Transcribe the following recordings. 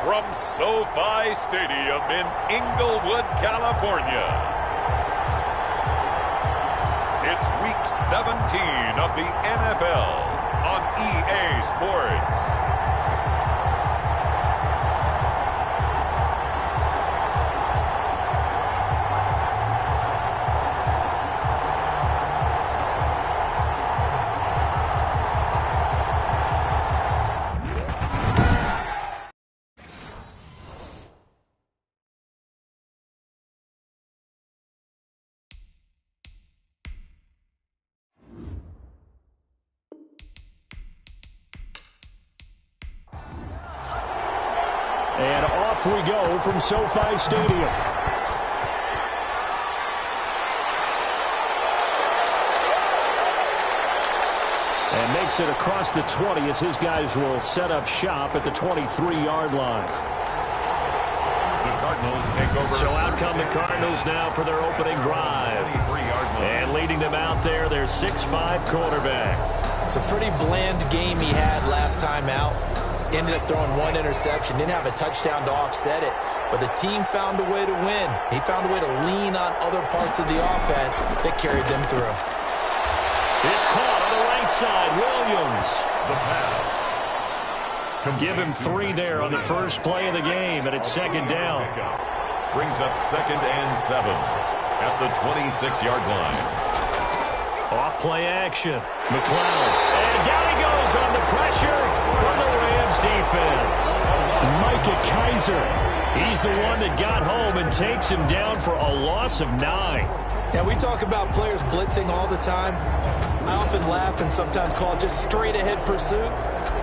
from SoFi Stadium in Inglewood, California. It's Week 17 of the NFL on EA Sports. And off we go from SoFi Stadium. And makes it across the 20 as his guys will set up shop at the 23-yard line. The Cardinals take over. So out come the Cardinals now for their opening drive. And leading them out there, their 6'5" quarterback. It's a pretty bland game he had last time out. Ended up throwing one interception. Didn't have a touchdown to offset it. But the team found a way to win. He found a way to lean on other parts of the offense that carried them through. It's caught on the right side. Williams. The pass. Give him 3 there on the first play of the game, and it's second down. Brings up 2nd and 7 at the 26-yard line. Off play action. McLeod. And down he goes on the pressure from the Rams defense. Micah Kaiser. He's the one that got home and takes him down for a loss of 9. Yeah, we talk about players blitzing all the time. I often laugh and sometimes call it just straight-ahead pursuit.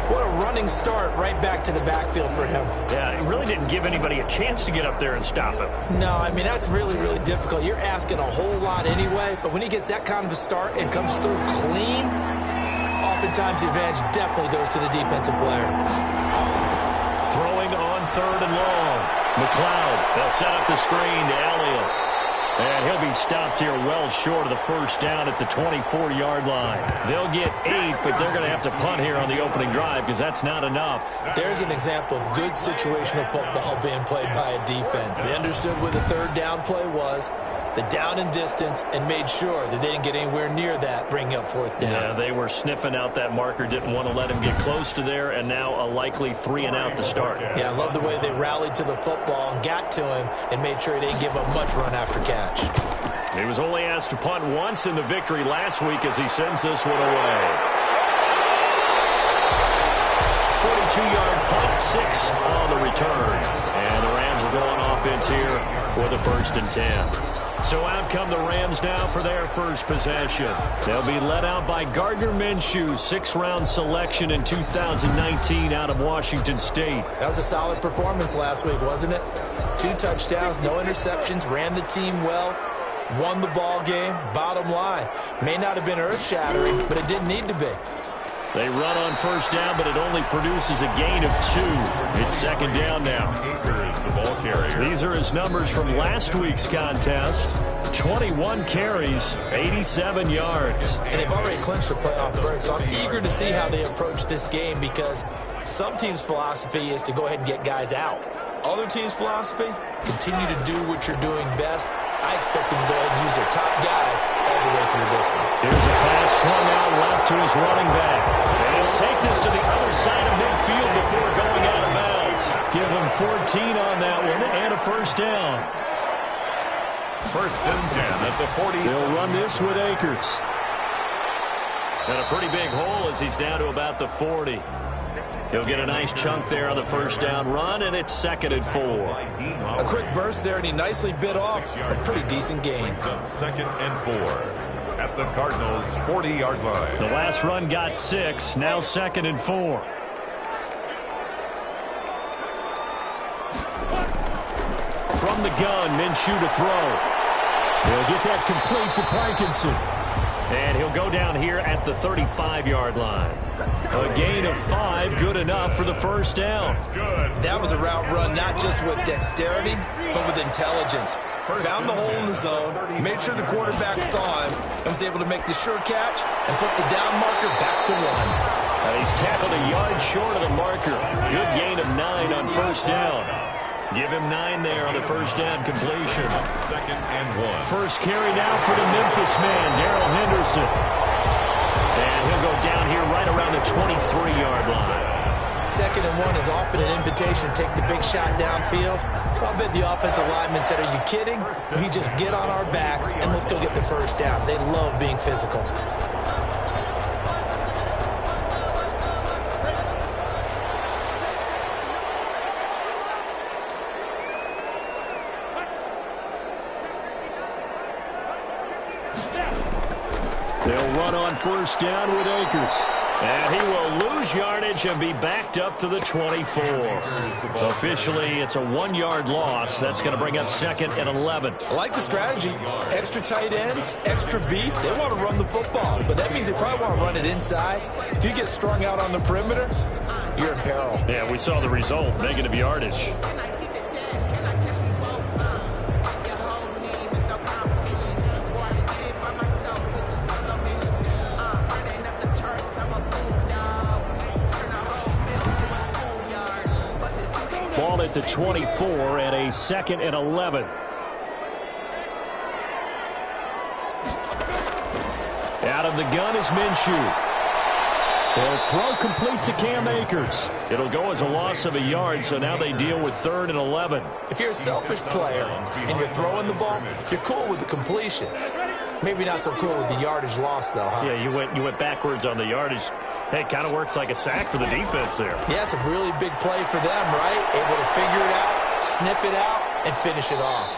What a running start right back to the backfield for him. Yeah, it really didn't give anybody a chance to get up there and stop him. No, I mean, that's really, really difficult. You're asking a whole lot anyway, but when he gets that kind of a start and comes through clean, oftentimes the advantage definitely goes to the defensive player. Throwing on 3rd and long. McLeod, they'll set up the screen to Elliott. And he'll be stopped here well short of the first down at the 24-yard line. They'll get 8, but they're going to have to punt here on the opening drive because that's not enough. There's an example of good situational football being played by a defense. They understood where the 3rd down play was, the down and distance, and made sure that they didn't get anywhere near that, bringing up 4th down. Yeah, they were sniffing out that marker, didn't want to let him get close to there, and now a likely 3 and out to start. Yeah, I love the way they rallied to the football and got to him and made sure he didn't give up much run after catch. He was only asked to punt once in the victory last week as he sends this one away. 42-yard punt, 6 on the return. And the Rams are going offense here with a 1st and 10. So out come the Rams now for their first possession. They'll be led out by Gardner Minshew, 6th-round selection in 2019 out of Washington State. That was a solid performance last week, wasn't it? 2 touchdowns, no interceptions, ran the team well, won the ball game. Bottom line, may not have been earth-shattering, but it didn't need to be. They run on 1st down, but it only produces a gain of 2. It's 2nd down now. The ball carrier. These are his numbers from last week's contest. 21 carries, 87 yards. And they've already clinched a playoff berth, so I'm eager to see how they approach this game because some teams' philosophy is to go ahead and get guys out. Other teams' philosophy, continue to do what you're doing best. I expect them to go ahead and use their top guys all the way through this one. Here's a pass swung out left to his running back. And he'll take this to the other side of midfield before going out of bounds. Give him 14 on that one and a 1st down. 1st and 10 at the 40. They'll run this with Akers. And a pretty big hole as he's down to about the 40. He'll get a nice chunk there on the 1st down run, and it's 2nd and 4. A quick burst there, and he nicely bit off a pretty decent gain. 2nd and 4 at the Cardinals' 40-yard line. The last run got 6, now 2nd and 4. From the gun, Minshew to throw. He'll get that complete to Parkinson. And he'll go down here at the 35-yard line. A gain of 5, good enough for the 1st down. That was a route run not just with dexterity, but with intelligence. Found the hole in the zone, made sure the quarterback saw him, and was able to make the sure catch and flip the down marker back to 1. He's tackled a yard short of the marker. Good gain of 9 on first down. Give him 9 there on the first down completion. 2nd and 1. First carry now for the Memphis man, Darrell Henderson. And he'll go down here right around the 23-yard line. 2nd and 1 is often an invitation to take the big shot downfield. I'll bet the offensive lineman said, are you kidding? We just get on our backs and let's go get the first down. They love being physical. They'll run on first down with Akers. And he will lose yardage and be backed up to the 24. Officially, it's a 1-yard loss. That's going to bring up 2nd and 11. I like the strategy. Extra tight ends, extra beef. They want to run the football, but that means they probably want to run it inside. If you get strung out on the perimeter, you're in peril. Yeah, we saw the result, negative yardage. Ball at the 24 and a 2nd and 11. Out of the gun is Minshew. They'll throw complete to Cam Akers. It'll go as a loss of a yard, so now they deal with 3rd and 11. If you're a selfish player and you're throwing the ball, you're cool with the completion. Maybe not so cool with the yardage loss, though, huh? Yeah, you went backwards on the yardage. Hey, it kind of works like a sack for the defense there. Yeah, it's a really big play for them, right? Able to figure it out, sniff it out, and finish it off.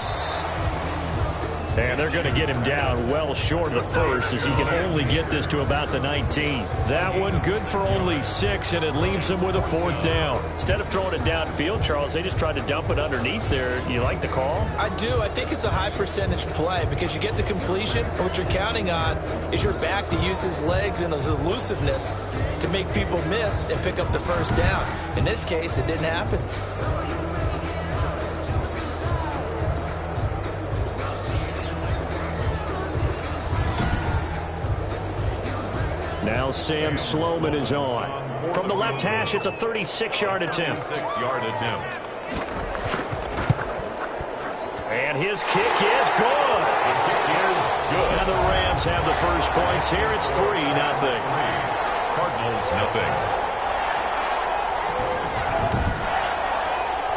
And they're going to get him down well short of the first as he can only get this to about the 19. That one good for only 6, and it leaves him with a 4th down. Instead of throwing it downfield, Charles, they just tried to dump it underneath there. You like the call? I do. I think it's a high percentage play because you get the completion, and what you're counting on is your back to use his legs and his elusiveness to make people miss and pick up the first down. In this case, it didn't happen. Now Sam Sloman is on. From the left hash, it's a 36-yard attempt. 6-yard attempt. And his kick is good. The kick is good. And the Rams have the first points here. It's 3-0. Cardinals, nothing.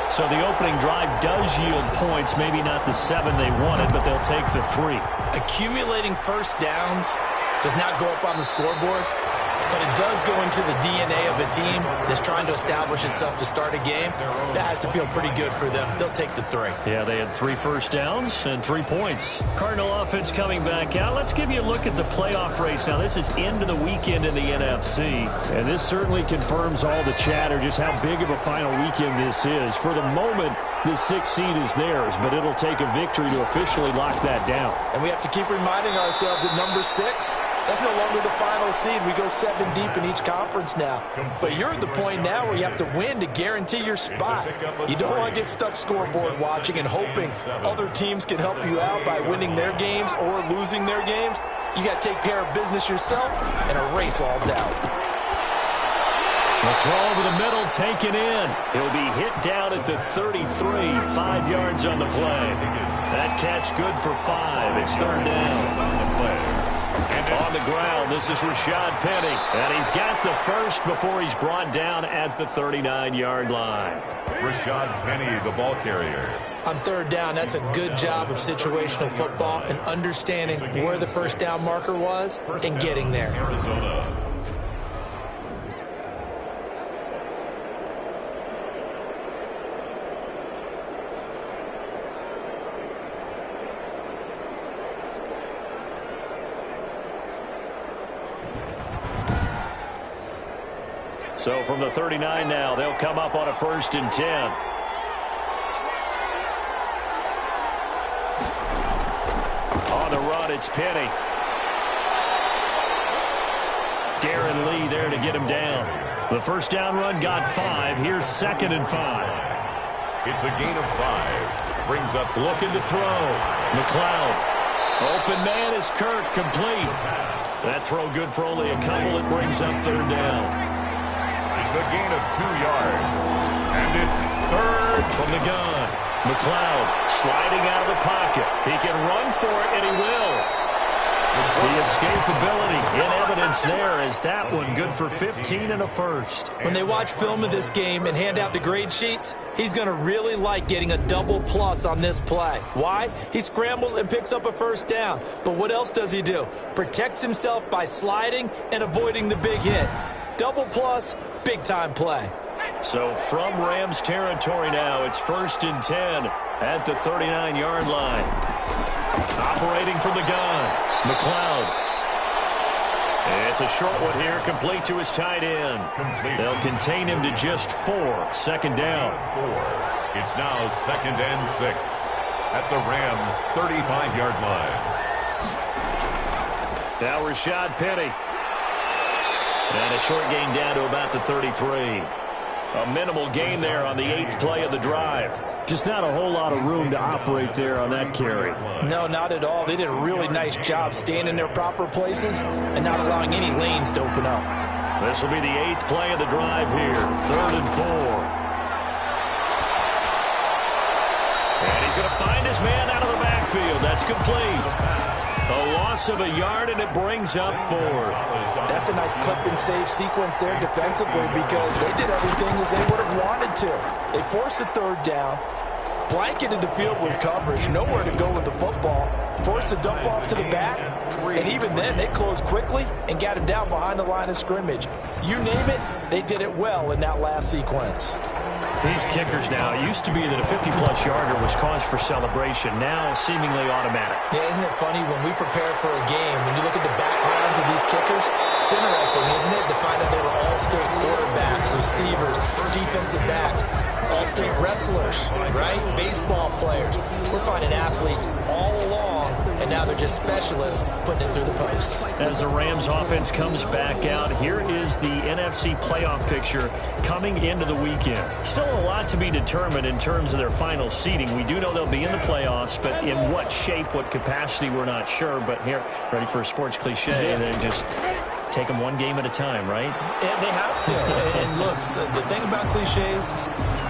So the opening drive does yield points. Maybe not the 7 they wanted, but they'll take the 3. Accumulating first downs does not go up on the scoreboard, but it does go into the DNA of a team that's trying to establish itself to start a game. That has to feel pretty good for them. They'll take the 3. Yeah, they had 3 first downs and 3 points. Cardinal offense coming back out. Let's give you a look at the playoff race. Now, this is end of the weekend in the NFC, and this certainly confirms all the chatter, just how big of a final weekend this is. For the moment, the 6th seed is theirs, but it'll take a victory to officially lock that down. And we have to keep reminding ourselves that number 6, that's no longer the final seed. We go 7 deep in each conference now. But you're at the point now where you have to win to guarantee your spot. You don't want to get stuck scoreboard watching and hoping other teams can help you out by winning their games or losing their games. You got to take care of business yourself and erase all doubt. The throw over the middle, taken in. He'll be hit down at the 33, 5 yards on the play. That catch good for 5. It's 3rd down. On the ground, this is Rashad Penny, and he's got the first before he's brought down at the 39-yard line. Rashad Penny, the ball carrier. On 3rd down, that's a good job of situational football and understanding where the first down marker was and getting there. Arizona. So from the 39 now, they'll come up on a 1st and 10. On the run, it's Penny. Darren Lee there to get him down. The first down run got 5. Here's 2nd and 5. It's a gain of 5. Brings up looking to throw. McLeod. Open man is Kirk, complete. That throw good for only a couple. It brings up 3rd down. makes a gain of 2 yards. And it's third from the gun. McLeod sliding out of the pocket. He can run for it, and he will. The escapability in evidence there as that one good for 15 and a first. When they watch film of this game and hand out the grade sheets, he's going to really like getting a double plus on this play. Why? He scrambles and picks up a first down. But what else does he do? Protects himself by sliding and avoiding the big hit. Double plus, big-time play. So from Rams territory now, it's 1st and 10 at the 39-yard line. Operating from the gun. McLeod. It's a short one here, complete to his tight end. They'll contain him to just 4. 2nd down. It's now 2nd and 6 at the Rams' 35-yard line. Now Rashad Penny. And a short gain down to about the 33. A minimal gain there on the 8th play of the drive. Just not a whole lot of room to operate there on that carry. No, not at all. They did a really nice job staying in their proper places and not allowing any lanes to open up. This will be the 8th play of the drive here. 3rd and 4. And he's going to find his man out of the backfield. That's complete. A loss of a yard, and it brings up 4th. That's a nice clip and save sequence there defensively because they did everything as they would have wanted to. They forced the 3rd down, blanketed the field with coverage, nowhere to go with the football, forced the dump off to the back, and even then they closed quickly and got him down behind the line of scrimmage. You name it, they did it well in that last sequence. These kickers now, it used to be that a 50-plus yarder was cause for celebration. Now seemingly automatic. Yeah, isn't it funny when we prepare for a game, when you look at the backgrounds of these kickers, it's interesting, isn't it, to find out they were all-state quarterbacks, receivers, defensive backs, all-state wrestlers, right? Baseball players. We're finding athletes all along, and now they're just specialists putting it through the posts. As the Rams offense comes back out, here is the NFC playoff picture coming into the weekend. Still a lot to be determined in terms of their final seeding. We do know they'll be in the playoffs, but in what shape, what capacity, we're not sure. But here, ready for a sports cliche, and then just take them one game at a time, right? And they have to. And look, so the thing about cliches,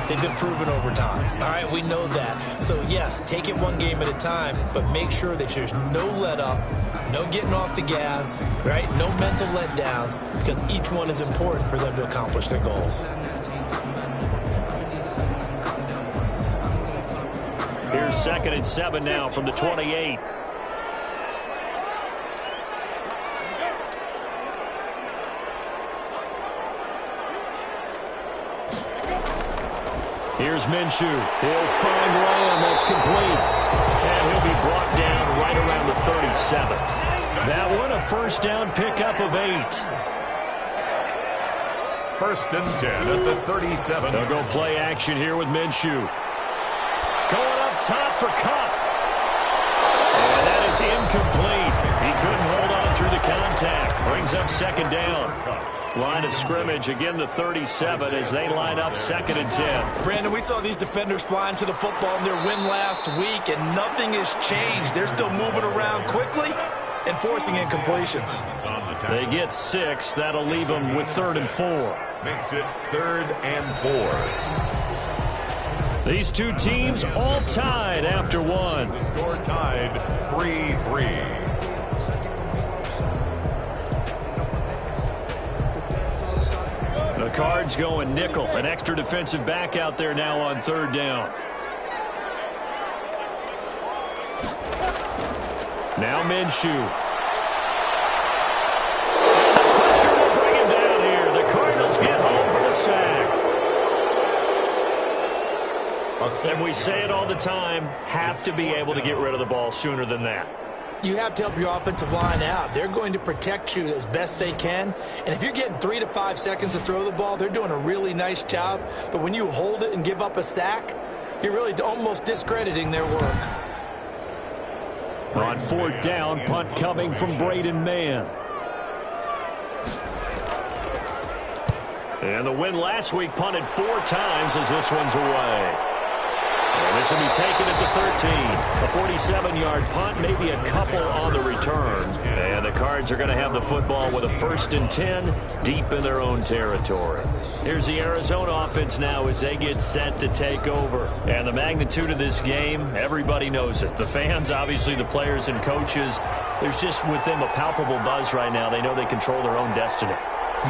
they've been proven over time. All right, we know that. So, yes, take it one game at a time, but make sure that there's no let-up, no getting off the gas, right? No mental letdowns, because each one is important for them to accomplish their goals. Here's 2nd and 7 now from the 28. Here's Minshew. He'll find Lamb. That's complete. And he'll be brought down right around the 37. That one, a first down pickup of 8. 1st and 10 at the 37. They'll go play action here with Minshew. Going up top for Cup. And that is incomplete. He couldn't hold on through the contact. Brings up 2nd down. Line of scrimmage, again the 37 as they line up 2nd and 10. Brandon, we saw these defenders flying to the football in their win last week, and nothing has changed. They're still moving around quickly and forcing incompletions. They get 6. That'll leave them with 3rd and 4. Makes it 3rd and 4. These two teams all tied after one. The score tied 3-3. The Cards going nickel. An extra defensive back out there now on 3rd down. Now Minshew. Pressure will bring him down here. The Cardinals get home for the sack. And we say it all the time, have to be able to get rid of the ball sooner than that. You have to help your offensive line out. They're going to protect you as best they can. And if you're getting 3 to 5 seconds to throw the ball, they're doing a really nice job. But when you hold it and give up a sack, you're really almost discrediting their work. On 4th down, punt coming from Braden Mann. And the win last week punted 4 times as this one's away. And this will be taken at the 13. A 47-yard punt, maybe a couple on the return. And the Cards are going to have the football with a 1st and 10 deep in their own territory. Here's the Arizona offense now as they get set to take over. And the magnitude of this game, everybody knows it. The fans, obviously the players and coaches, there's just with them a palpable buzz right now. They know they control their own destiny.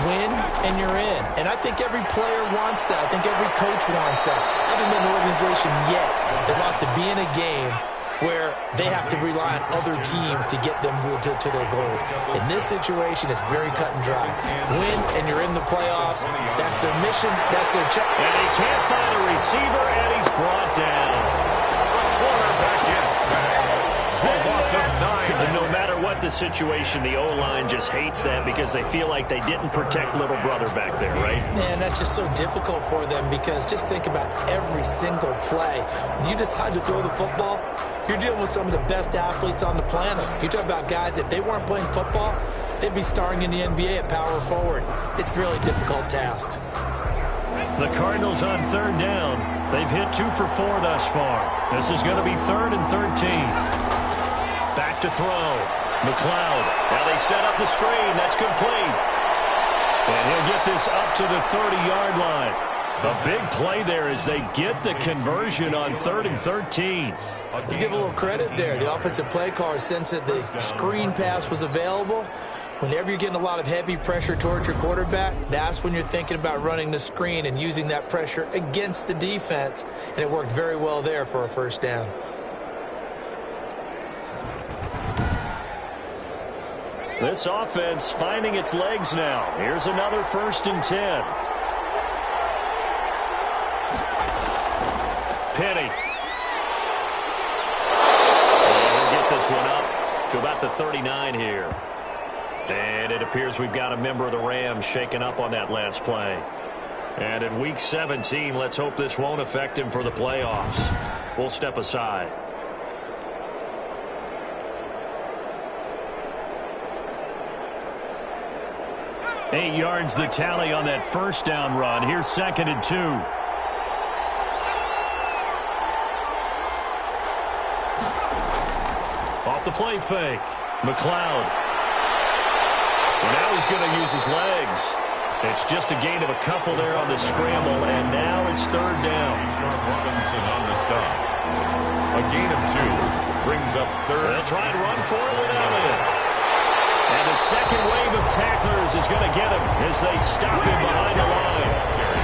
Win and you're in. And I think every player wants that. I think every coach wants that. I haven't been an organization yet that wants to be in a game where they have to rely on other teams to get them to their goals. In this situation, it's very cut and dry. Win and you're in the playoffs. That's their mission. That's their job. And he can't find a receiver, and he's brought down. Quarterback is sacked. A loss of 9. And no matter what the situation, the O-line just hates that because they feel like they didn't protect little brother back there, right? Man, that's just so difficult for them because just think about every single play. When you decide to throw the football, you're dealing with some of the best athletes on the planet. You talk about guys, if they weren't playing football, they'd be starring in the NBA at power forward. It's a really difficult task. The Cardinals on 3rd down. They've hit 2 for 4 thus far. This is going to be 3rd and 13. Back to throw. McLeod. Now they set up the screen. That's complete. And he'll get this up to the 30-yard line. A big play there as they get the conversion on 3rd and 13. Let's give a little credit there. The offensive play caller sensed that the screen pass was available. Whenever you're getting a lot of heavy pressure towards your quarterback, that's when you're thinking about running the screen and using that pressure against the defense. And it worked very well there for a 1st down. This offense finding its legs now. Here's another 1st and 10. Penny. And we'll get this one up to about the 39 here. And it appears we've got a member of the Rams shaken up on that last play. And in Week 17, let's hope this won't affect him for the playoffs. We'll step aside. Eight yards the tally on that 1st down run. Here's 2nd and 2. Off the play fake. McLeod. And now he's going to use his legs. It's just a gain of a couple there on the scramble, and now it's 3rd down. Robinson on the stop. A gain of 2 brings up 3rd. They'll try and run for it without it. And the second wave of tacklers is going to get him as they stop him behind the line.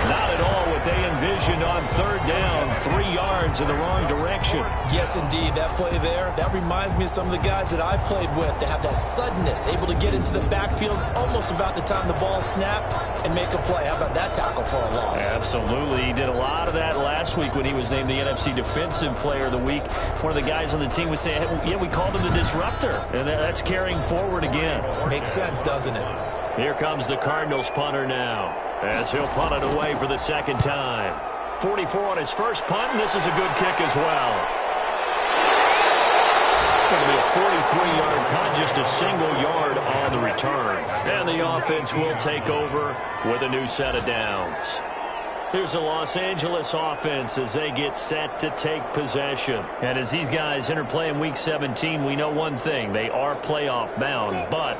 Not at all what they envisioned on 3rd down. 3 yards in the wrong direction. Yes, indeed. That play there, that reminds me of some of the guys that I played with. They have that suddenness, able to get into the backfield almost about the time the ball snapped and make a play. How about that tackle for a loss? Absolutely. He did a lot of that last week when he was named the NFC Defensive Player of the Week. One of the guys on the team was saying, hey, yeah, we called him the disruptor. And that's carrying forward again. Makes sense, doesn't it? Here comes the Cardinals punter now as he'll punt it away for the 2nd time. 44 on his first punt, and this is a good kick as well. Going to be a 43-yard punt, just a single yard on the return. And the offense will take over with a new set of downs. Here's the Los Angeles offense as they get set to take possession. And as these guys interplay in Week 17, we know one thing. They are playoff bound, but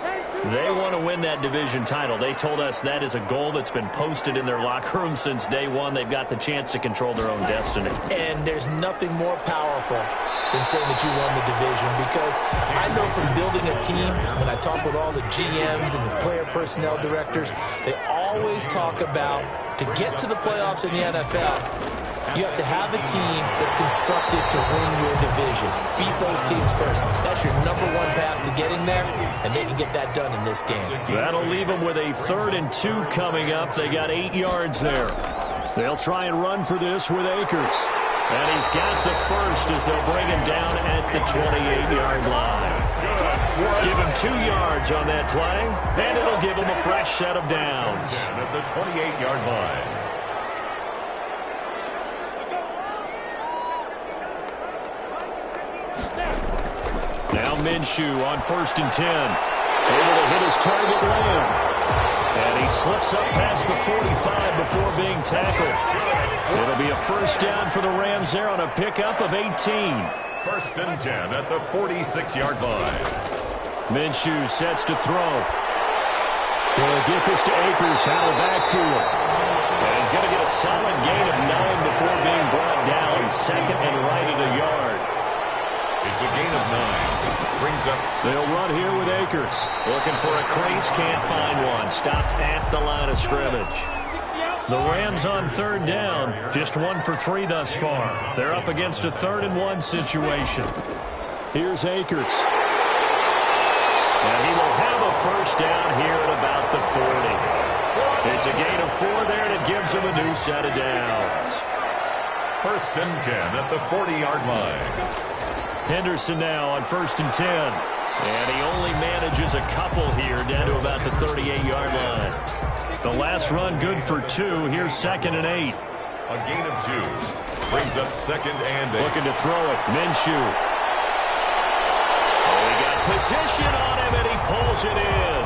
they want to win that division title. They told us that is a goal that's been posted in their locker room since day one. They've got the chance to control their own destiny. And there's nothing more powerful than saying that you won the division, because I know from building a team, when I talk with all the GMs and the player personnel directors, they always talk about to get to the playoffs in the NFL, you have to have a team that's constructed to win your division. Beat those teams first. That's your #1 path to getting there, and they can get that done in this game. That'll leave them with a 3rd and 2 coming up. They got 8 yards there. They'll try and run for this with Akers. And he's got the first as they'll bring him down at the 28-yard line. Give him 2 yards on that play, and it'll give him a fresh set of downs. At the 28-yard line. Now Minshew on 1st and 10. Able to hit his target Lamb. And he slips up past the 45 before being tackled. It'll be a first down for the Rams there on a pickup of 18. First and 10 at the 46-yard line. Minshew sets to throw. He'll get this to Akers out of the backfield. And he's going to get a solid gain of 9 before being brought down. Second and right at a yard. It's a gain of 9. Brings up 6. They'll run here with Akers. Looking for a crease, can't find one. Stopped at the line of scrimmage. The Rams on third down, just 1 for 3 thus far. They're up against a 3rd and 1 situation. Here's Akers. And he will have a first down here at about the 40. It's a gain of 4 there, and it gives him a new set of downs. First and 10 at the 40-yard line. Henderson now on first and 10. And he only manages a couple here down to about the 38-yard line. The last run good for 2. Here's 2nd and 8. A gain of 2. Brings up 2nd and 8. Looking to throw it. Minshew. Oh, he got position on him, and he pulls it in.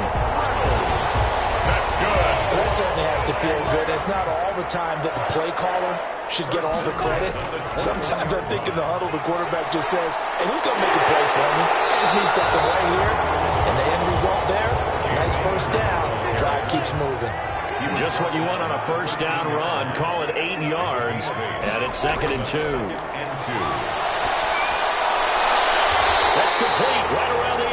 That's good. That certainly has to feel good. It's not all the time that the play caller should get all the credit. Sometimes I think in the huddle, the quarterback just says, hey, who's going to make a play for me? I just need something right here. And the end result there, nice first down. Drive keeps moving. Just what you want on a first down run. Call it 8 yards. And it's 2nd and 2. That's complete right around the 8.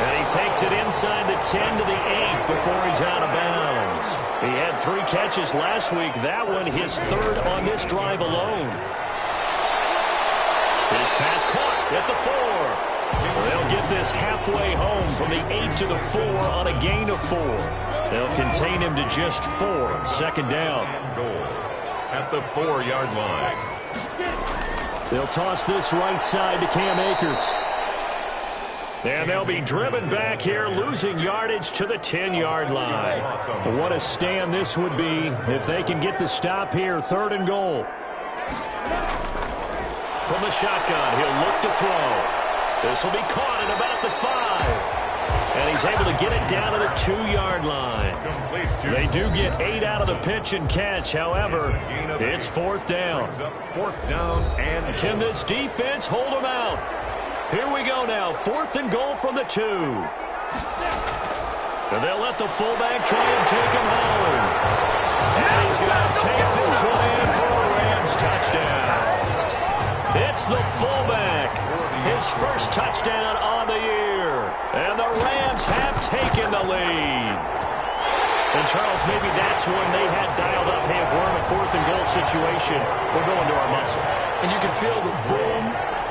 And he takes it inside the 10 to the 8 before he's out of bounds. He had 3 catches last week. That one his 3rd on this drive alone. His pass caught at the 4. They'll get this halfway home from the 8 to the 4 on a gain of 4. They'll contain him to just 4. 2nd down. Goal at the 4-yard line. They'll toss this right side to Cam Akers. And they'll be driven back here, losing yardage to the 10-yard line. What a stand this would be if they can get the stop here. 3rd and goal. From the shotgun, he'll look to throw. This will be caught at about the 5. And he's able to get it down to the 2-yard line. They do get 8 out of the pitch and catch. However, it's 4th down. 4th down and can this defense hold them out? Here we go now. 4th and goal from the 2. And they'll let the fullback try and take him home. And he's going to take this one in for a Rams touchdown. It's the fullback. His first touchdown on the year. And the Rams have taken the lead. And, Charles, maybe that's when they had dialed up, hey, if we're in a 4th and goal situation, we're going to our muscle. And you can feel the boom,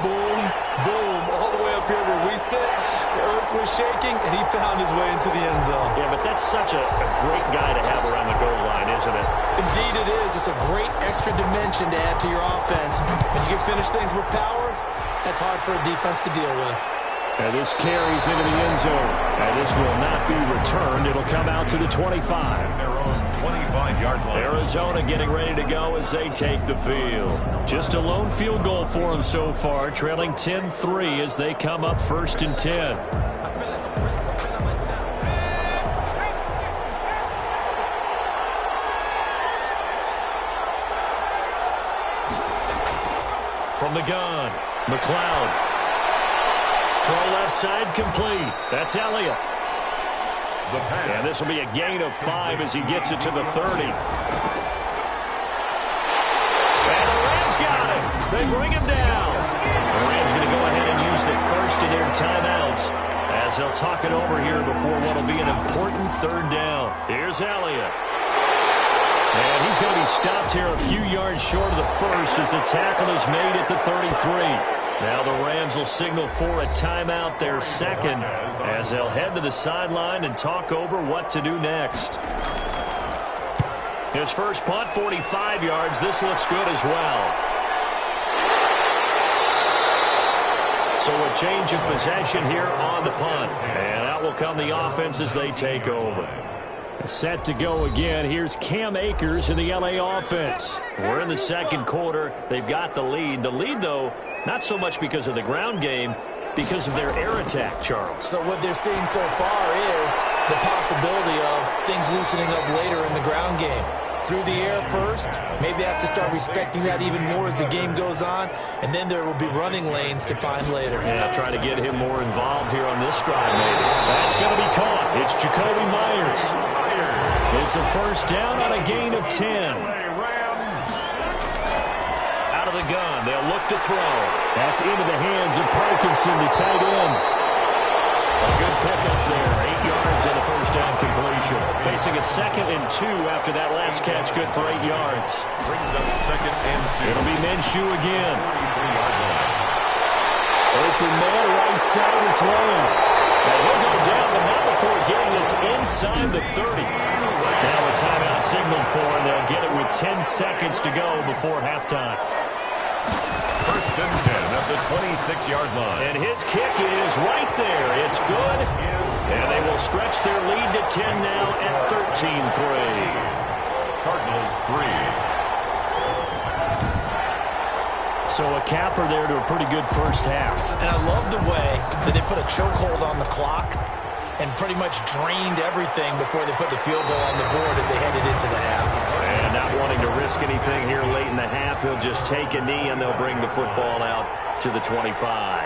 boom, boom, all the way up here where we sit. The earth was shaking, and he found his way into the end zone. Yeah, but that's such a great guy to have around the goal line, isn't it? Indeed it is. It's a great extra dimension to add to your offense. When you can finish things with power, that's hard for a defense to deal with. And this carries into the end zone. And this will not be returned. It'll come out to the 25. their own 25-yard line. Arizona getting ready to go as they take the field. Just a lone field goal for them so far, trailing 10-3 as they come up 1st and 10. From the gun, McLeod. Throw left side complete. That's Elliott. The pass. And this will be a gain of 5 as he gets it to the 30. And the Rams got him. They bring him down. The Rams going to go ahead and use the first of their timeouts as they'll talk it over here before what will be an important 3rd down. Here's Elliott. And he's going to be stopped here a few yards short of the first as the tackle is made at the 33. Now the Rams will signal for a timeout, their 2nd, as they'll head to the sideline and talk over what to do next. His first punt, 45 yards. This looks good as well. So a change of possession here on the punt. And out will come the offense as they take over. Set to go again. Here's Cam Akers in the LA offense. We're in the 2nd quarter. They've got the lead. The lead, though, not so much because of the ground game, because of their air attack, Charles. So what they're seeing so far is the possibility of things loosening up later in the ground game. through the air first. Maybe they have to start respecting that even more as the game goes on, and then there will be running lanes to find later. Yeah, try to get him more involved here on this drive, maybe. That's going to be caught. It's Jacoby Myers. It's a first down on a gain of 10. Out of the gun, they'll look to throw. That's into the hands of Parkinson, the tight end. A good pickup there, 8 yards on the first down completion. Facing a 2nd and 2 after that last catch, good for 8 yards. Brings up 2nd and 2. It'll be Minshew again. Open man, right side, it's Lane. And he'll go down, but not before getting this inside the 30. Now a timeout signaled for, and they'll get it with 10 seconds to go before halftime. First and 10 at the 26-yard line. And his kick is right there. It's good. And they will stretch their lead to 10 now at 13-3. Cardinals 3. So a capper there to a pretty good first half. And I love the way that they put a chokehold on the clock and pretty much drained everything before they put the field goal on the board as they headed into the half. And not wanting to risk anything here late in the half, he'll just take a knee and they'll bring the football out to the 25.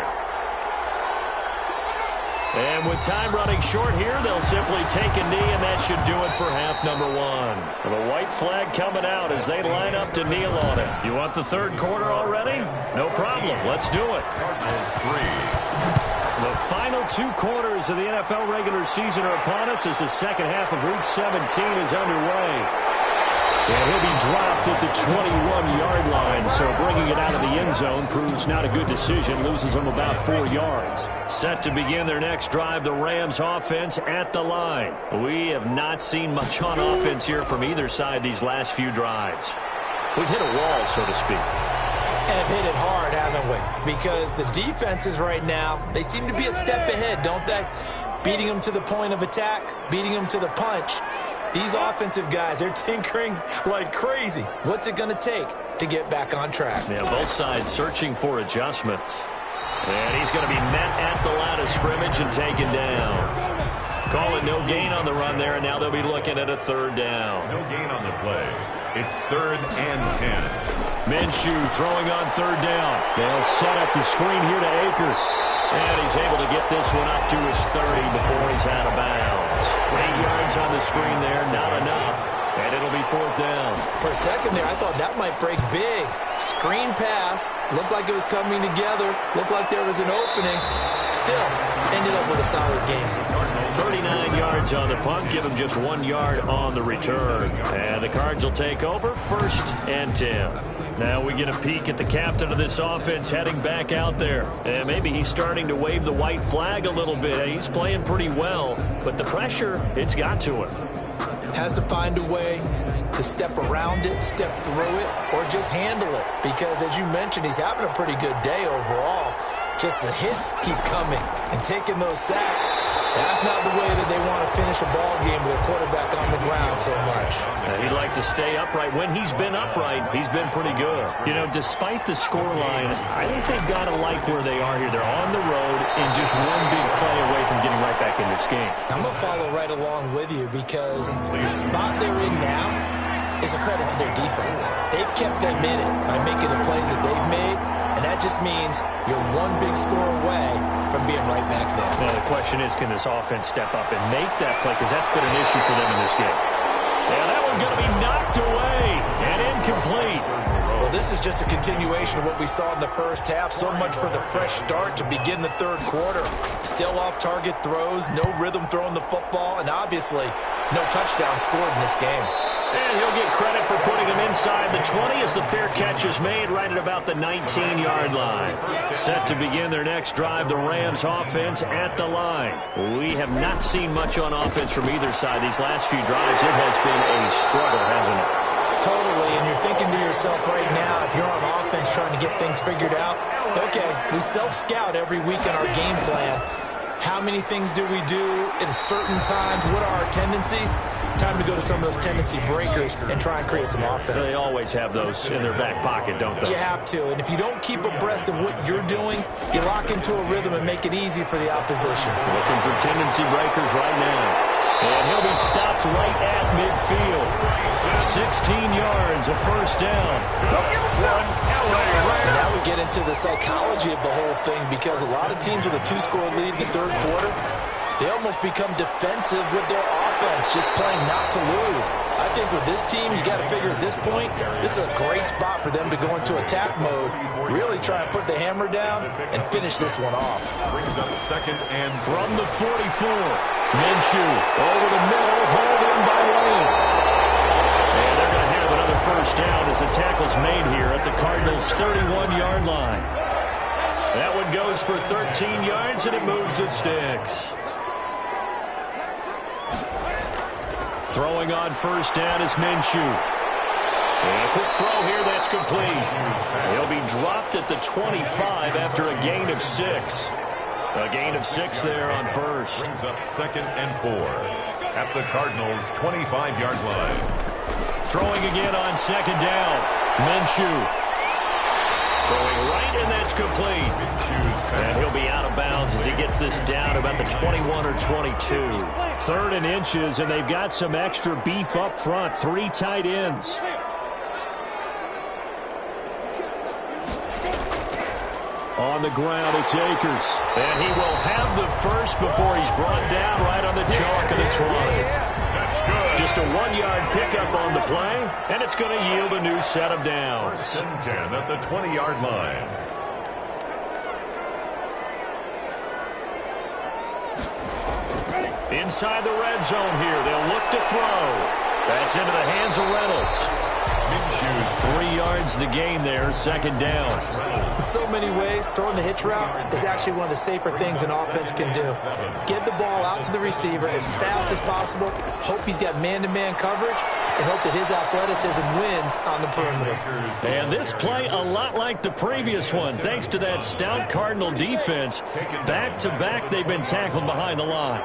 And with time running short here, they'll simply take a knee, and that should do it for half number 1. The white flag coming out as they line up to kneel on it. You want the third quarter already? No problem. Let's do it. Cardinals 3. The final 2 quarters of the NFL regular season are upon us as the second half of Week 17 is underway. And he'll be dropped at the 21-yard line, so bringing it out of the end zone proves not a good decision, loses them about 4 yards. Set to begin their next drive, the Rams offense at the line. We have not seen much on offense here from either side these last few drives. We've hit a wall, so to speak. And have hit it hard, haven't we? Because the defenses right now, they seem to be a step ahead, don't they? Beating them to the point of attack, beating them to the punch. These offensive guys, they're tinkering like crazy. What's it going to take to get back on track? Yeah, both sides searching for adjustments. And he's going to be met at the line of scrimmage and taken down. Calling no gain on the run there, and now they'll be looking at a third down. No gain on the play. It's 3rd and 10. Minshew throwing on third down. They'll set up the screen here to Akers. And he's able to get this one up to his 30 before he's out of bounds. 8 yards on the screen there, not enough. And it'll be 4th down. For a second there, I thought that might break big. Screen pass. Looked like it was coming together. Looked like there was an opening. Still, ended up with a solid game. 39 yards on the punt, give him just 1 yard on the return. And the Cards will take over, 1st and 10. Now we get a peek at the captain of this offense heading back out there. And maybe he's starting to wave the white flag a little bit. He's playing pretty well, but the pressure, it's got to him. Has to find a way to step around it, step through it, or just handle it. Because as you mentioned, he's having a pretty good day overall. Just the hits keep coming and taking those sacks. That's not the way that they want to finish a ball game with a quarterback on the ground so much. He'd like to stay upright. When he's been upright, he's been pretty good. You know, despite the scoreline, I think they've got to like where they are here. They're on the road and just one big play away from getting right back in this game. I'm going to follow right along with you because the spot they're in now is a credit to their defense. They've kept them in it by making the plays that they've made, and that just means you're one big score away from being right back there. Now the question is, can this offense step up and make that play? Because that's been an issue for them in this game. Yeah, that one's going to be knocked away and incomplete. Well, this is just a continuation of what we saw in the first half. So much for the fresh start to begin the third quarter. Still off-target throws, no rhythm throwing the football, and obviously no touchdown scored in this game. And he'll get credit for putting him inside the 20 as the fair catch is made right at about the 19-yard line. Set to begin their next drive, the Rams offense at the line. We have not seen much on offense from either side these last few drives. It has been a struggle, hasn't it? Totally, and you're thinking to yourself right now, if you're on offense trying to get things figured out, okay, we self-scout every week in our game plan. How many things do we do at certain times? What are our tendencies? Time to go to some of those tendency breakers and try and create some offense. They always have those in their back pocket, don't they? You have to, and if you don't keep abreast of what you're doing, you lock into a rhythm and make it easy for the opposition. Looking for tendency breakers right now. And he'll be stopped right at midfield. 16 yards, a first down. And now we get into the psychology of the whole thing, because a lot of teams with a 2-score lead in the third quarter, they almost become defensive with their offense, just playing not to lose. I think with this team, you got to figure at this point, this is a great spot for them to go into attack mode, really try and put the hammer down and finish this one off. Brings up second and from the 44. Minshew over the middle, hauled in by Lane. And they're going to have another first down as the tackle's made here at the Cardinals' 31-yard line. That one goes for 13 yards, and it moves the sticks. Throwing on first down is Minshew. And a quick throw here, that's complete. He'll be dropped at the 25 after a gain of 6. A gain of 6 there on first. Brings up second and 4 at the Cardinals' 25-yard line. Throwing again on second down. Minshew. Throwing right, and that's complete. And he'll be out of bounds as he gets this down about the 21 or 22. 3rd and inches, and they've got some extra beef up front. 3 tight ends. On the ground, it's Akers. And he will have the first before he's brought down right on the chalk of the 20. That's good. Just a 1-yard pickup on the play, and it's going to yield a new set of downs. 10 at the 20-yard line. Inside the red zone here, they'll look to throw. That's into the hands of Reynolds. 3 yards the gain there, second down. In so many ways, throwing the hitch route is actually one of the safer things an offense can do. Get the ball out to the receiver as fast as possible, hope he's got man-to-man coverage, and hope that his athleticism wins on the perimeter. And this play a lot like the previous one, thanks to that stout Cardinal defense. Back-to-back, they've been tackled behind the line.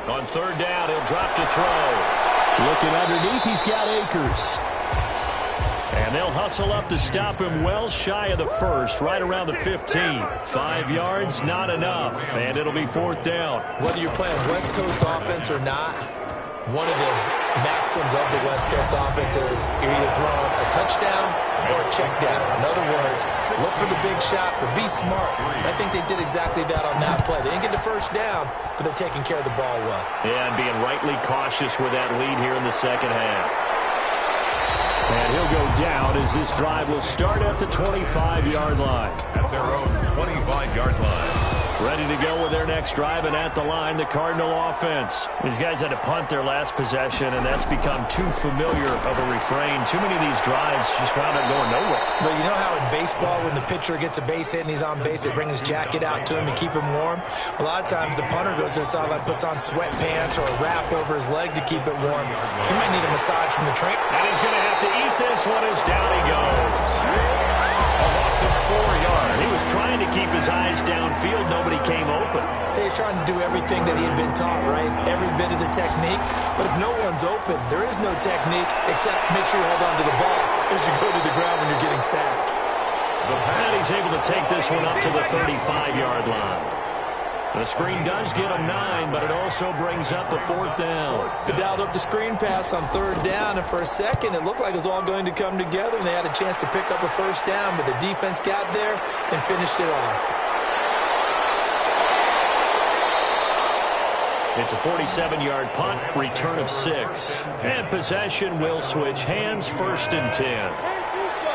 On third down, he'll drop to throw. Looking underneath, he's got Akers. And they'll hustle up to stop him well shy of the first, right around the 15. 5 yards, not enough, and it'll be fourth down. Whether you're playing West Coast offense or not, one of the maxims of the West Coast offense is you're either throwing a touchdown or a check down. In other words, look for the big shot, but be smart. And I think they did exactly that on that play. They didn't get the first down, but they're taking care of the ball well. Yeah, and being rightly cautious with that lead here in the second half. And he'll go down as this drive will start at the 25-yard line. At their own 25-yard line. Ready to go with their next drive, and at the line, the Cardinal offense. These guys had to punt their last possession, and that's become too familiar of a refrain. Too many of these drives just wound up going nowhere. Well, you know how in baseball, when the pitcher gets a base hit and he's on base, they bring his jacket out to him to keep him warm? A lot of times, the punter goes to the sideline, puts on sweatpants or a wrap over his leg to keep it warm. He might need a massage from the trainer. And he's going to have to eat this one as down he goes. A loss of 4 yards. He was trying to keep his eyes downfield. Nobody came open. He's trying to do everything that he had been taught, right? Every bit of the technique. But if no one's open, there is no technique except make sure you hold on to the ball as you go to the ground when you're getting sacked. And he's able to take this one up to the 35-yard line. The screen does get him 9, but it also brings up a fourth down. They dialed up the screen pass on third down, and for a second, it looked like it was all going to come together, and they had a chance to pick up a first down, but the defense got there and finished it off. It's a 47-yard punt, return of 6. And possession will switch hands, 1st and 10.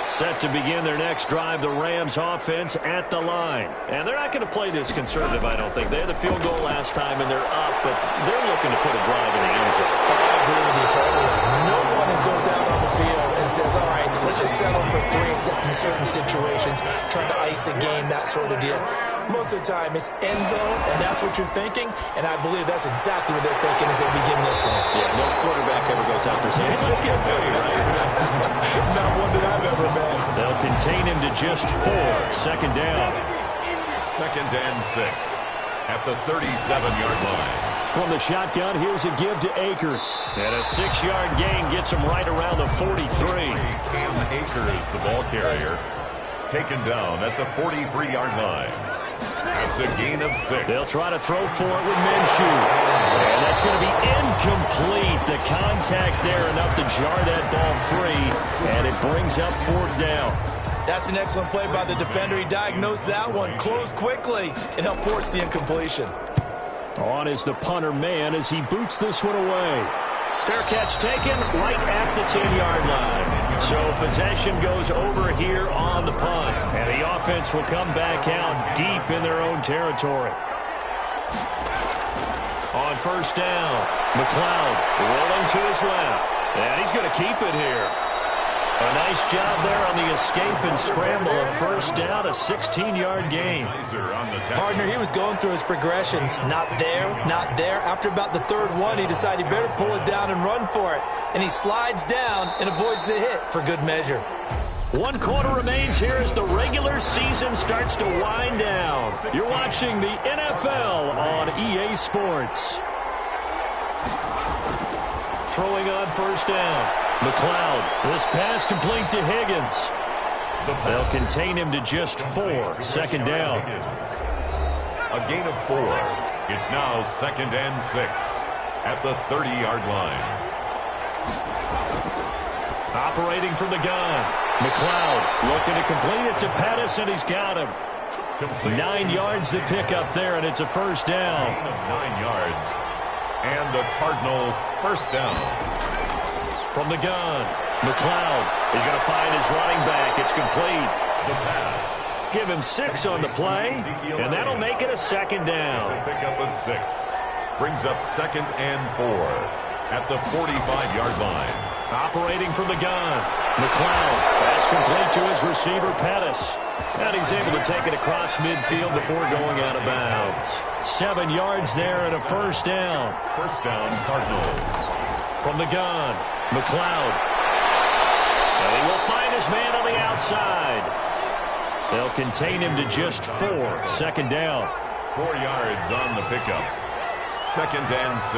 Set to begin their next drive, the Rams offense at the line. And they're not going to play this conservative, I don't think. They had the field goal last time, and they're up, but they're looking to put a drive in the end zone. I agree with you totally. No one goes out on the field and says, all right, let's just settle for 3, except in certain situations, trying to ice a game, that sort of deal. Most of the time, it's end zone, and that's what you're thinking, and I believe that's exactly what they're thinking as they begin this one. Yeah, no quarterback ever goes out there saying, hey, let's get 30, right? Not one that I've ever met. They'll contain him to just 4. Second down. 2nd and 6 at the 37-yard line. From the shotgun, here's a give to Akers. And a 6-yard gain gets him right around the 43. Cam Akers, the ball carrier, taken down at the 43-yard line. That's a gain of 6. They'll try to throw for it with Minshew. And that's going to be incomplete. The contact there enough to jar that ball free. And it brings up 4th down. That's an excellent play by the defender. He diagnosed that one, closed quickly, and helped force the incompletion. On is the punter man as he boots this one away. Fair catch taken right at the 10-yard line. So possession goes over here on the punt. And the offense will come back out deep in their own territory. On 1st down, McLeod rolling to his left. And he's going to keep it here. A nice job there on the escape and scramble. A 1st down, a 16-yard gain. Partner, he was going through his progressions. Not there, not there. After about the 3rd one, he decided he better pull it down and run for it. And he slides down and avoids the hit for good measure. 1 quarter remains here as the regular season starts to wind down. You're watching the NFL on EA Sports. Throwing on 1st down. McLeod, this pass complete to Higgins. They'll contain him to just 4. 2nd down. A gain of 4. It's now 2nd and 6 at the 30-yard line. Operating from the gun. McLeod looking to complete it to Pettis, and he's got him. 9 yards to pick up there, and it's a 1st down. 9 yards. And the Cardinal 1st down. From the gun, McLeod is going to find his running back. It's complete. The pass. Give him 6 on the play, and that'll make it a 2nd down. A pickup of 6. Brings up 2nd and 4 at the 45-yard line. Operating from the gun, McLeod. Pass complete to his receiver, Pettis. And he's able to take it across midfield before going out of bounds. 7 yards there and a 1st down. 1st down, Cardinals. From the gun, McLeod. And he will find his man on the outside. They'll contain him to just 4. 2nd down. 4 yards on the pickup. 2nd and 6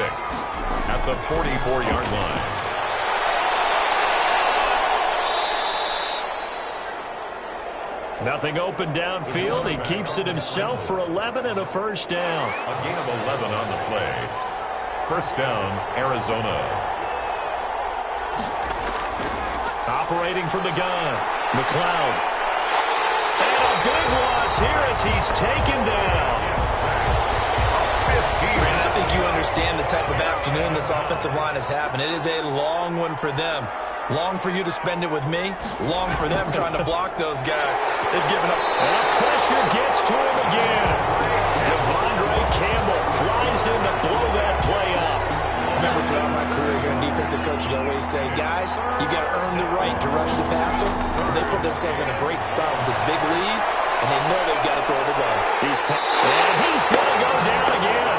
at the 44-yard line. Nothing open downfield. He keeps it himself for 11 and a 1st down. A gain of 11 on the play. 1st down, Arizona. Operating from the gun, McLeod. And a big loss here as he's taken down. Brandon, I think you understand the type of afternoon this offensive line is having. It is a long one for them. Long for you to spend it with me. Long for them trying to block those guys. They've given up. And pressure gets to him again. Devondre Campbell flies in to blow that play up. Remember, throughout my career here in defensive coaches, I always say, guys, you got to earn the right to rush the passer. They put themselves in a great spot with this big lead, and they know they've got to throw the ball. And he's going to go down again.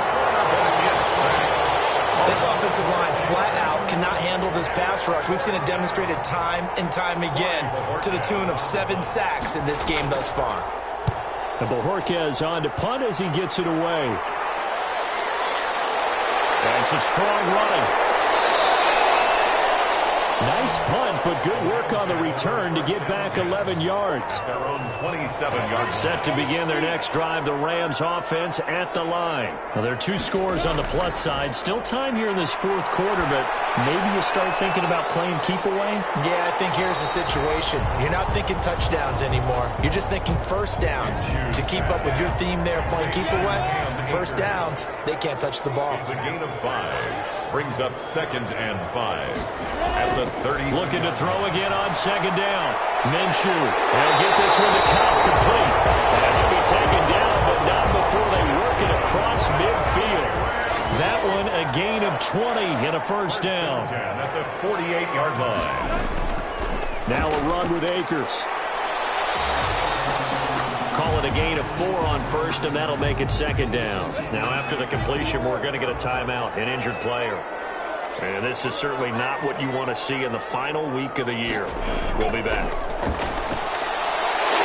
This offensive line flat out cannot handle this pass rush. We've seen it demonstrated time and time again to the tune of 7 sacks in this game thus far. And Bojorquez on to punt as he gets it away. And some strong running. Nice punt, but good work on the return to get back 11 yards. Their own 27-yard. Set to begin their next drive, the Rams offense at the line. Now, there are 2 scores on the plus side. Still time here in this 4th quarter, but maybe you start thinking about playing keep away? Yeah, I think here's the situation. You're not thinking touchdowns anymore. You're just thinking 1st downs. To keep up with your theme there, playing keep away, 1st downs, they can't touch the ball. It's a gain of 5. Brings up 2nd and 5 at the 30. Looking to throw again on 2nd down. Minshew. They'll get this one to Cobb complete. And he'll be taken down, but not before they work it across midfield. That one a gain of 20 and a 1st down. At the 48-yard line. Now a run with Akers. Call it a gain of 4 on 1st, and that'll make it 2nd down. Now, after the completion, we're going to get a timeout, an injured player. And this is certainly not what you want to see in the final week of the year. We'll be back.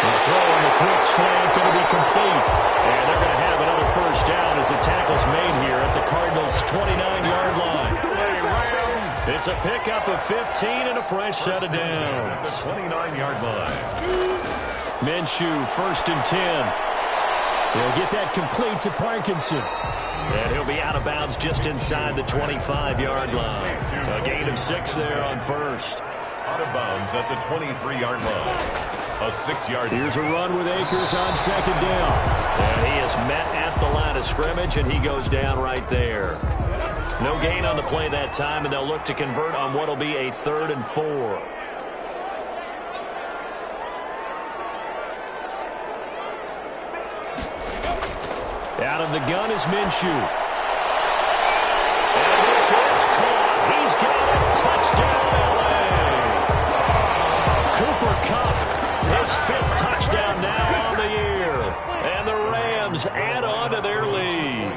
The throw on the quick slant going to be complete. And they're going to have another 1st down as the tackle's made here at the Cardinals' 29-yard line. It's a pickup of 15 and a fresh set of downs. At the 29-yard line. Minshew, 1st and 10. He'll get that complete to Parkinson. And he'll be out of bounds just inside the 25-yard line. A gain of 6 there on first. Out of bounds at the 23-yard line. A 6-yard. Here's a run with Akers on second down. And he is met at the line of scrimmage, and he goes down right there. No gain on the play that time, and they'll look to convert on what will be a 3rd and 4. Out of the gun is Minshew. And this is caught. He's got it. Touchdown, L.A. Cooper Kupp, his 5th touchdown now on the year. And the Rams add on to their lead.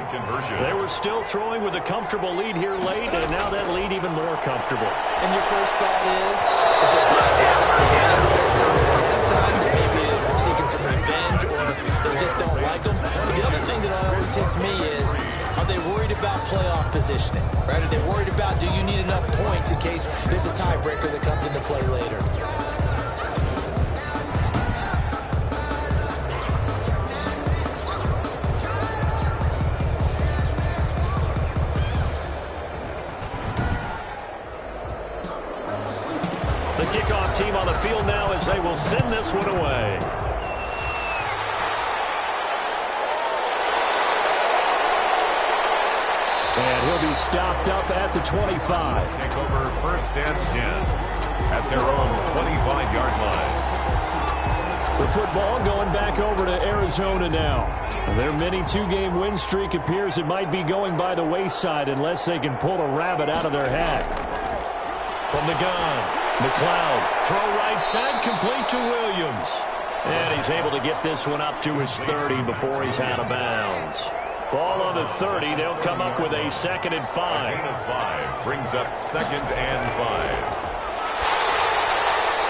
They were still throwing with a comfortable lead here late, and now that lead even more comfortable. And your first thought is it brought down the end of this one ahead of time? That maybe they're seeking some revenge, or they just don't like them? But the other thing that always hits me is, are they worried about playoff positioning? Right? Are they worried about, do you need enough points in case there's a tiebreaker that comes into play later? The kickoff team on the field now as they will send this one away. And he'll be stopped up at the 25. Take over 1st and 10 at their own 25-yard line. The football going back over to Arizona now. Their mini 2-game win streak appears it might be going by the wayside unless they can pull a rabbit out of their hat. From the gun. McLeod, throw right side, complete to Williams. And he's able to get this one up to his 30 before he's out of bounds. Ball on the 30, they'll come up with a 2nd and 5. A gain of 5 brings up 2nd and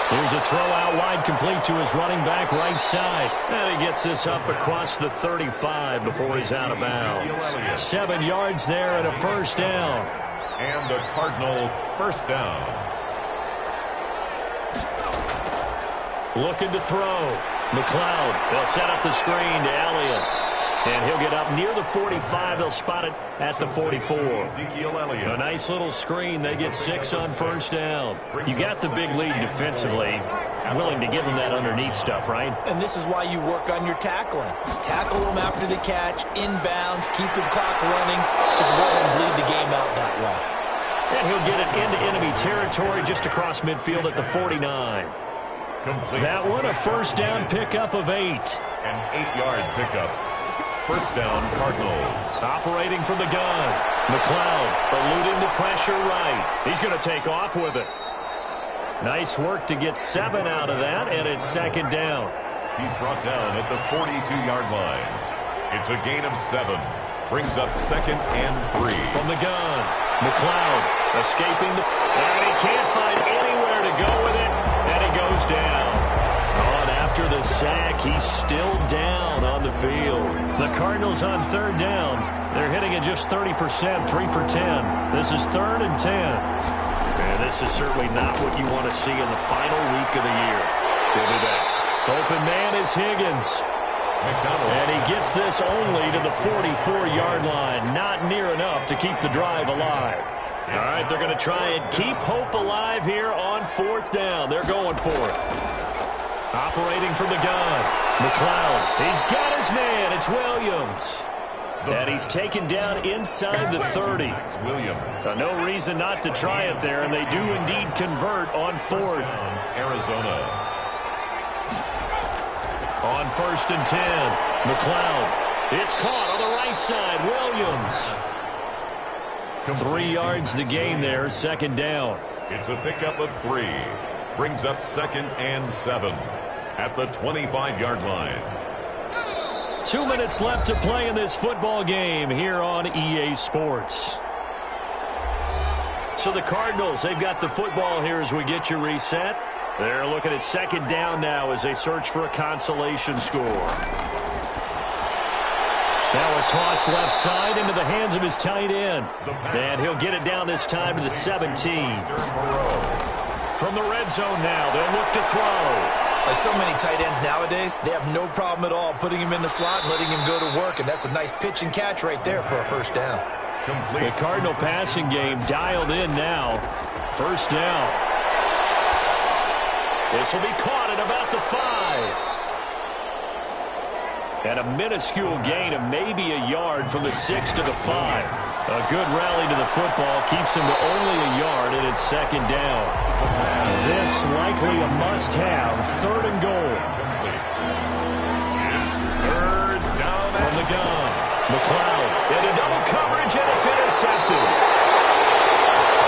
5. Here's a throw out wide, complete to his running back right side. And he gets this up across the 35 before he's out of bounds. 7 yards there and a 1st down. And a Cardinal 1st down. Looking to throw. McLeod, they'll set up the screen to Elliott. And he'll get up near the 45. They'll spot it at the 44. A nice little screen. They get 6 on 1st down. You got the big lead defensively. Willing to give them that underneath stuff, right? And this is why you work on your tackling. Tackle them after the catch, inbounds, keep the clock running. Just go ahead and bleed the game out that way. And he'll get it into enemy territory just across midfield at the 49. Complete. That one, a 1st down pickup of 8. An 8-yard pickup. 1st down, Cardinals. Operating from the gun. McLeod eluding the pressure right. He's going to take off with it. Nice work to get 7 out of that, and it's 2nd down. He's brought down at the 42-yard line. It's a gain of 7. Brings up 2nd and 3. From the gun. McLeod escaping the... And he can't find anywhere to go with it. And he goes down. On after the sack, he's still down on the field. The Cardinals on 3rd down. They're hitting at just 30%, 3 for 10. This is 3rd and 10. And this is certainly not what you want to see in the final week of the year. We'll be back. Open man is Higgins. And he gets this only to the 44-yard line. Not near enough to keep the drive alive. All right, they're going to try and keep hope alive here on 4th down. They're going for it. Operating from the gun. McLeod, he's got his man. It's Williams. And he's taken down inside the 30. No reason not to try it there, and they do indeed convert on 4th. Arizona. On 1st and 10, McLeod. It's caught on the right side. Williams. 3 yards the gain there, 2nd down. It's a pickup of 3. Brings up 2nd and 7 at the 25-yard line. 2 minutes left to play in this football game here on EA Sports. So the Cardinals, they've got the football here as we get you reset. They're looking at 2nd down now as they search for a consolation score. Now a toss left side into the hands of his tight end. And he'll get it down this time to the 17. From the red zone now, they'll look to throw. Like so many tight ends nowadays, they have no problem at all putting him in the slot and letting him go to work, and that's a nice pitch and catch right there for a first down. The Cardinal passing game dialed in now. First down. This will be caught at about the 5. And a minuscule gain of maybe a yard from the 6 to the 5. A good rally to the football keeps him to only a yard, and it's second down. This likely a must-have. Third and goal. Third down from the gun. McLeod into double coverage, and it's intercepted.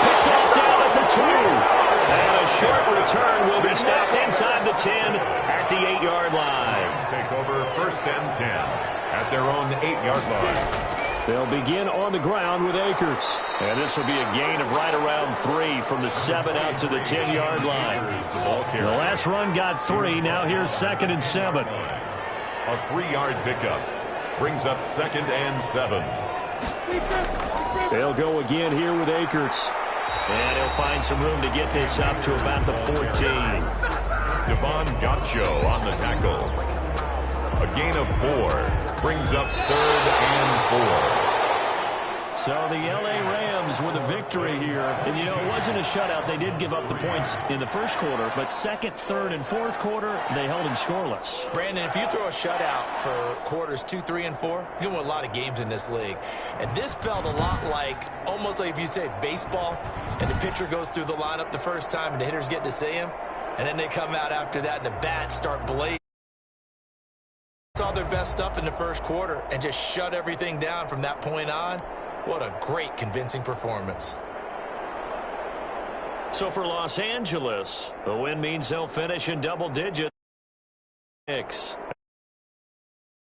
Picked off down at the 2. And a short return will be stopped inside the 10 at the 8-yard line. Take over first and 10 at their own 8-yard line. They'll begin on the ground with Akers. And this will be a gain of right around 3 from the 7 out to the 10-yard line. The last run got 3. Now here's second and 7. A 3-yard pickup brings up second and 7. They'll go again here with Akers. And he'll find some room to get this up to about the 14. Devon Gaccio on the tackle. A gain of 4 brings up third and 4. So the L.A. Rams with a victory here. And, you know, it wasn't a shutout. They did give up the points in the first quarter. But second, third, and fourth quarter, they held him scoreless. Brandon, if you throw a shutout for quarters 2, 3, and 4, you're going to win a lot of games in this league. And this felt a lot like, almost like if you say baseball, and the pitcher goes through the lineup the first time, and the hitters get to see him. And then they come out after that, and the bats start blazing. Saw their best stuff in the first quarter and just shut everything down from that point on. What a great, convincing performance. So for Los Angeles, the win means they'll finish in double digits.